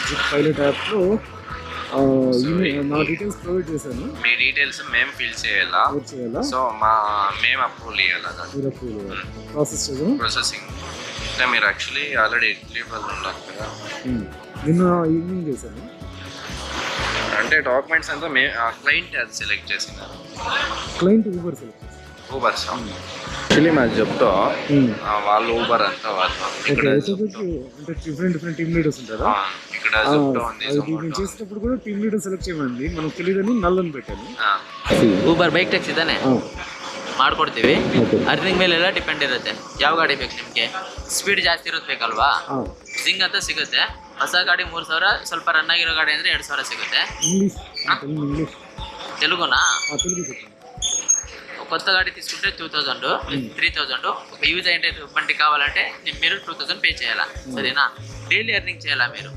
Zip pilot యాప్లో నా details provide చేశాను. మీ డీటెయిల్స్ మేము ఫిల్ చేయాలా? ప్రొవైడ్ చేయాలా? సో మేము అప్రూవల్ ఇవ్వాలా? మీరు అప్రూవ్ ప్రాసెస్ చేద్దాం. ప్రాసెసింగ్ అంటే మీరు యాక్చువల్లీ ఆల్రెడీ ఎలిజిబుల్ ఉన్నారు కదా. నిన్న ఈవినింగ్ చేశాను. అంటే డాక్యుమెంట్స్ అంతా క్లయింట్ అది సెలెక్ట్ చేసినారు. క్లయింట్ ఊబర్ సెలెక్ట్ చేశాను. ఊబర్ యాక్చువల్లీ మాది చెప్తా వాళ్ళు ఊబర్ అంతా వాళ్ళు ఇక్కడ అంటే డిఫరెంట్ టీమ్ లీడర్స్ ఉంటారా? ఇక్కడ చెప్తా ఉంది. నేను చేసేటప్పుడు కూడా టీమ్ లీడర్ సెలెక్ట్ చేయమండి, మనకు తెలియదని ನಲ್ಲನ್ನು పెట్టాను. ಊಬರ್ ಬೈಕ್ ಟ್ಯಾಕ್ಸಿ ತಾನೆ ಮಾಡ್ಕೊಡ್ತೀವಿ. ಅರ್ನಿಂಗ್ ಮೇಲೆ ಎಲ್ಲ ಡಿಪೆಂಡ್ ಇರುತ್ತೆ. ಯಾವ ಗಾಡಿ ಬೇಕು ನಿಮಗೆ? ಸ್ಪೀಡ್ ಜಾಸ್ತಿ ಇರೋದು ಬೇಕಲ್ವಾ? ಜಿಂಗ್ ಅಂತ ಸಿಗುತ್ತೆ. ಹೊಸ ಗಾಡಿ 3,000, ಸ್ವಲ್ಪ ರನ್ ಆಗಿರೋ ಗಾಡಿ ಅಂದರೆ 2,000 ಸಿಗುತ್ತೆ. ఇంగ్లీష్ తెలుగునా? తెలుగు చెప్పండి. కొత్త గాడి తీసుకుంటే 2,000, 3,000. ఒక యూజ్ అయ్యే బండి కావాలంటే మీరు 2,000 పే చేయాలా, సరేనా? డైలీ ఎర్నింగ్ చేయాలా మీరు.